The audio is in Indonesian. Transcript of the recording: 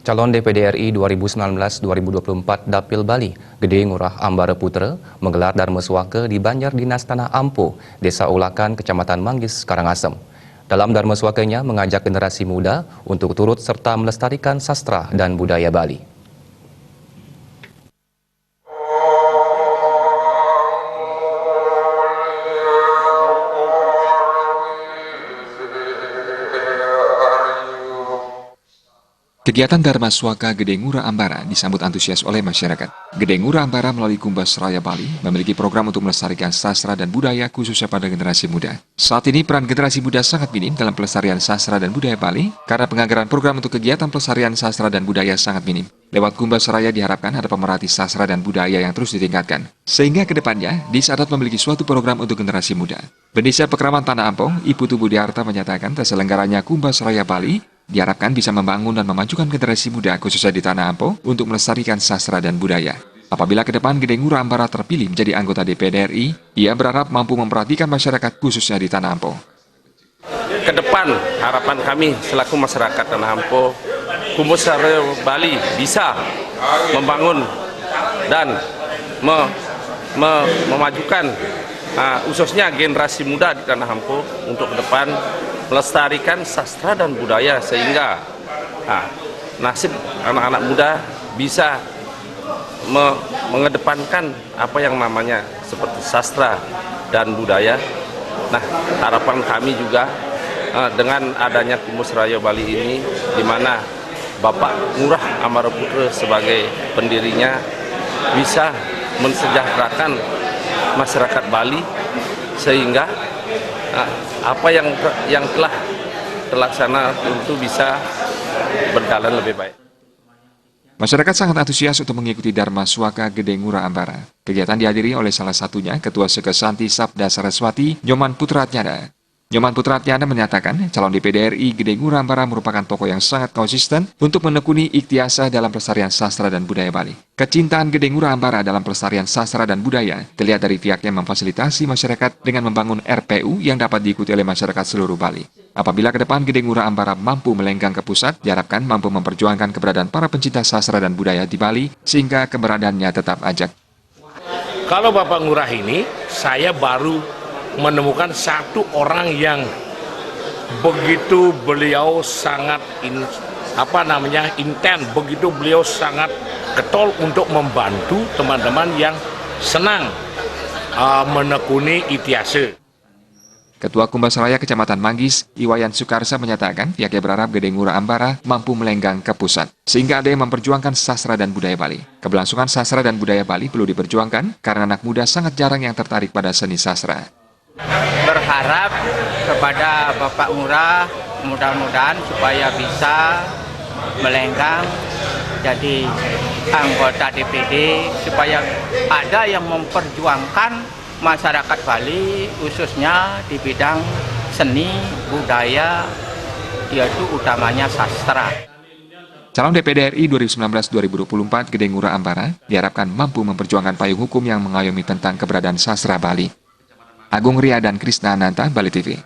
Calon DPD RI 2019-2024 Dapil Bali, Gede Ngurah Ambara Putra, menggelar Dharmaswaka di Banjar Dinas Tanah Ampo, Desa Ulakan, Kecamatan Manggis, Karangasem. Dalam Dharmaswakanya mengajak generasi muda untuk turut serta melestarikan sastra dan budaya Bali. Kegiatan Dharmaswaka Gede Ngurah Ambara disambut antusias oleh masyarakat. Gede Ngurah Ambara melalui Kumbas Raya Bali memiliki program untuk melestarikan sastra dan budaya khususnya pada generasi muda. Saat ini peran generasi muda sangat minim dalam pelestarian sastra dan budaya Bali karena penganggaran program untuk kegiatan pelestarian sastra dan budaya sangat minim. Lewat Kumbas Raya diharapkan ada pemerhati sastra dan budaya yang terus ditingkatkan. Sehingga ke depannya, Disadat memiliki suatu program untuk generasi muda. Pendeta Pekraman Tanah Ampong, Ibu Tubu Diarta menyatakan terselenggaranya Kumbas Raya Bali diharapkan bisa membangun dan memajukan generasi muda khususnya di Tanah Ampo untuk melestarikan sastra dan budaya. Apabila ke depan Gede Ngurah Ambara terpilih menjadi anggota DPD RI, ia berharap mampu memperhatikan masyarakat khususnya di Tanah Ampo. Ke depan harapan kami selaku masyarakat Tanah Ampo, Kumbas Raya Bali bisa membangun dan memajukan khususnya generasi muda di Tanah Ampo untuk ke depan melestarikan sastra dan budaya sehingga nasib anak-anak muda bisa mengedepankan apa yang namanya seperti sastra dan budaya. Nah, harapan kami juga dengan adanya Kumbas Raya Bali ini, di mana Bapak Ngurah Ambara Putra sebagai pendirinya bisa mensejahterakan masyarakat Bali sehingga apa yang telah terlaksana tentu bisa berjalan lebih baik. Masyarakat sangat antusias untuk mengikuti Dharmaswaka Gede Ngurah Ambara. Kegiatan dihadiri oleh salah satunya Ketua Sekesanti Sabda Saraswati, Nyoman Putratnyana. Nyoman Putratnyana menyatakan calon DPD RI Gede Ngurah Ambara merupakan tokoh yang sangat konsisten untuk menekuni ikhtiasa dalam pelestarian sastra dan budaya Bali. Kecintaan Gede Ngurah Ambara dalam pelestarian sastra dan budaya terlihat dari pihaknya memfasilitasi masyarakat dengan membangun RPU yang dapat diikuti oleh masyarakat seluruh Bali. Apabila ke depan Gede Ngurah Ambara mampu melenggang ke pusat, diharapkan mampu memperjuangkan keberadaan para pencinta sastra dan budaya di Bali sehingga keberadaannya tetap ajak. Kalau Bapak Ngurah ini, saya baru menemukan satu orang yang begitu beliau sangat intent, begitu beliau sangat getol untuk membantu teman-teman yang senang menekuni ikhtiasa. Ketua Kumbas Raya Kecamatan Manggis, Iwayan Sukarsa menyatakan pihaknya berharap Gede Ngurah Ambara mampu melenggang ke pusat, sehingga ada yang memperjuangkan sastra dan budaya Bali. Keberlangsungan sastra dan budaya Bali perlu diperjuangkan karena anak muda sangat jarang yang tertarik pada seni sastra. Berharap kepada Bapak Ngurah mudah-mudahan supaya bisa melenggang jadi anggota DPD, supaya ada yang memperjuangkan masyarakat Bali khususnya di bidang seni budaya, yaitu utamanya sastra. Calon DPD RI 2019-2024 Gede Ngurah Ambara diharapkan mampu memperjuangkan payung hukum yang mengayomi tentang keberadaan sastra Bali. Agung Ria dan Krisna Ananta, Bali TV.